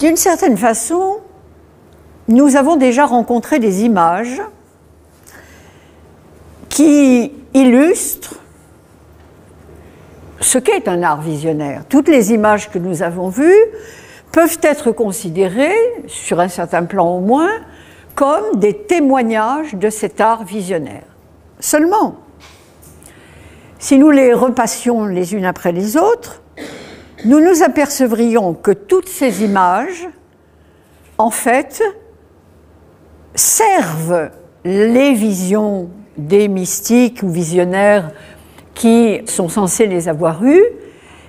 D'une certaine façon, nous avons déjà rencontré des images qui illustrent ce qu'est un art visionnaire. Toutes les images que nous avons vues peuvent être considérées, sur un certain plan au moins, comme des témoignages de cet art visionnaire. Seulement, si nous les repassions les unes après les autres, nous nous apercevrions que toutes ces images, en fait, servent les visions des mystiques ou visionnaires qui sont censés les avoir eues,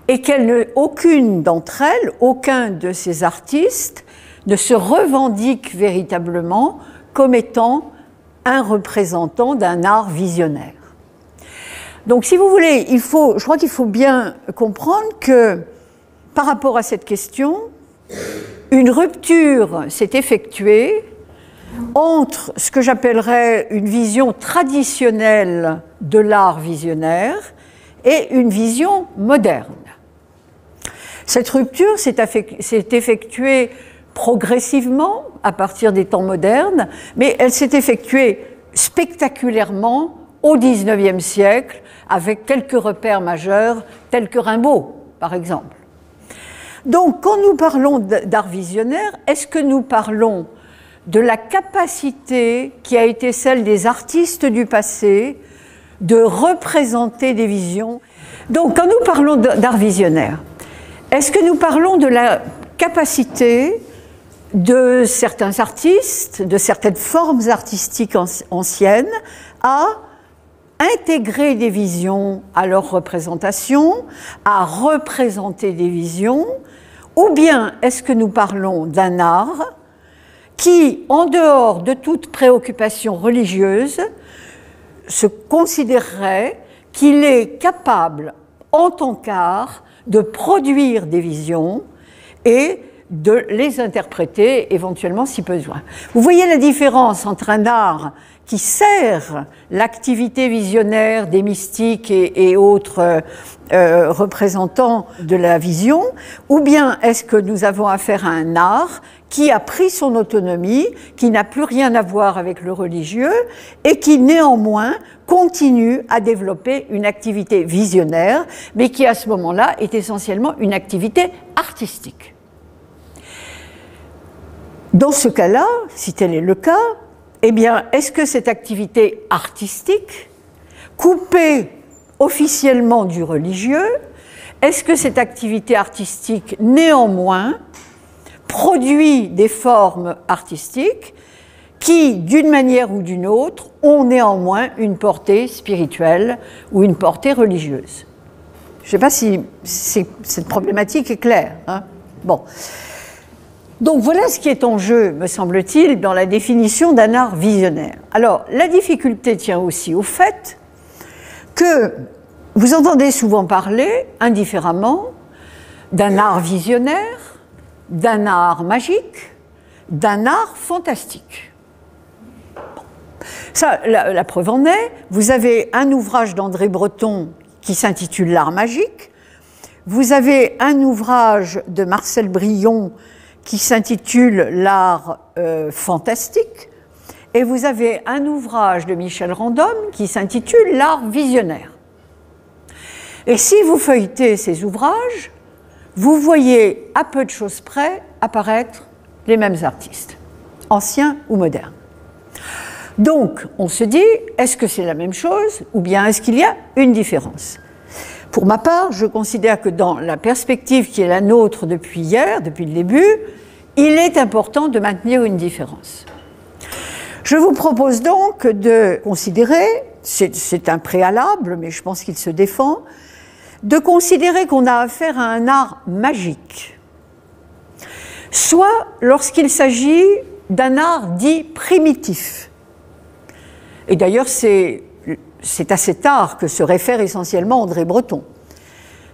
et qu'aucune d'entre elles, aucun de ces artistes, ne se revendique véritablement comme étant un représentant d'un art visionnaire. Donc, si vous voulez, je crois qu'il faut bien comprendre que, par rapport à cette question, une rupture s'est effectuée entre ce que j'appellerais une vision traditionnelle de l'art visionnaire et une vision moderne. Cette rupture s'est effectuée progressivement à partir des temps modernes, mais elle s'est effectuée spectaculairement au XIXe siècle, avec quelques repères majeurs, tels que Rimbaud, par exemple. Donc, quand nous parlons d'art visionnaire, est-ce que nous parlons de la capacité qui a été celle des artistes du passé de représenter des visions? Donc, quand nous parlons d'art visionnaire, est-ce que nous parlons de la capacité de certains artistes, de certaines formes artistiques anciennes, à intégrer des visions à leur représentation, à représenter des visions, ou bien est-ce que nous parlons d'un art qui, en dehors de toute préoccupation religieuse, se considérerait qu'il est capable, en tant qu'art, de produire des visions et de les interpréter éventuellement si besoin. Vous voyez la différence entre un art qui sert l'activité visionnaire des mystiques et autres représentants de la vision, ou bien est-ce que nous avons affaire à un art qui a pris son autonomie, qui n'a plus rien à voir avec le religieux et qui néanmoins continue à développer une activité visionnaire, mais qui à ce moment-là est essentiellement une activité artistique. Dans ce cas-là, si tel est le cas, eh bien, est-ce que cette activité artistique, coupée officiellement du religieux, est-ce que cette activité artistique, néanmoins, produit des formes artistiques qui, d'une manière ou d'une autre, ont néanmoins une portée spirituelle ou une portée religieuse? Je ne sais pas si cette problématique est claire, hein? Bon. Donc voilà ce qui est en jeu, me semble-t-il, dans la définition d'un art visionnaire. Alors, la difficulté tient aussi au fait que vous entendez souvent parler, indifféremment, d'un art visionnaire, d'un art magique, d'un art fantastique. Bon. Ça, la preuve en est, vous avez un ouvrage d'André Breton qui s'intitule « L'art magique », vous avez un ouvrage de Marcel Brillon qui s'intitule « L'art fantastique », et vous avez un ouvrage de Michel Random qui s'intitule « L'art visionnaire ». Et si vous feuilletez ces ouvrages, vous voyez à peu de choses près apparaître les mêmes artistes, anciens ou modernes. Donc, on se dit, est-ce que c'est la même chose ou bien est-ce qu'il y a une différence? Pour ma part, je considère que dans la perspective qui est la nôtre depuis hier, depuis le début, il est important de maintenir une différence. Je vous propose donc de considérer, c'est un préalable, mais je pense qu'il se défend, de considérer qu'on a affaire à un art magique, soit lorsqu'il s'agit d'un art dit primitif. Et d'ailleurs, c'est à cet art que se réfère essentiellement André Breton,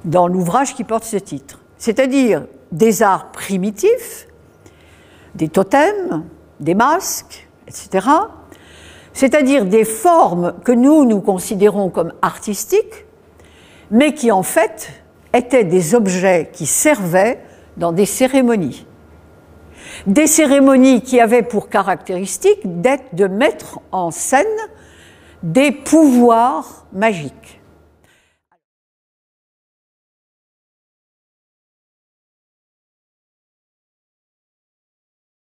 dans l'ouvrage qui porte ce titre. C'est-à-dire des arts primitifs, des totems, des masques, etc. C'est-à-dire des formes que nous considérons comme artistiques, mais qui en fait étaient des objets qui servaient dans des cérémonies. Des cérémonies qui avaient pour caractéristique de mettre en scène des pouvoirs magiques.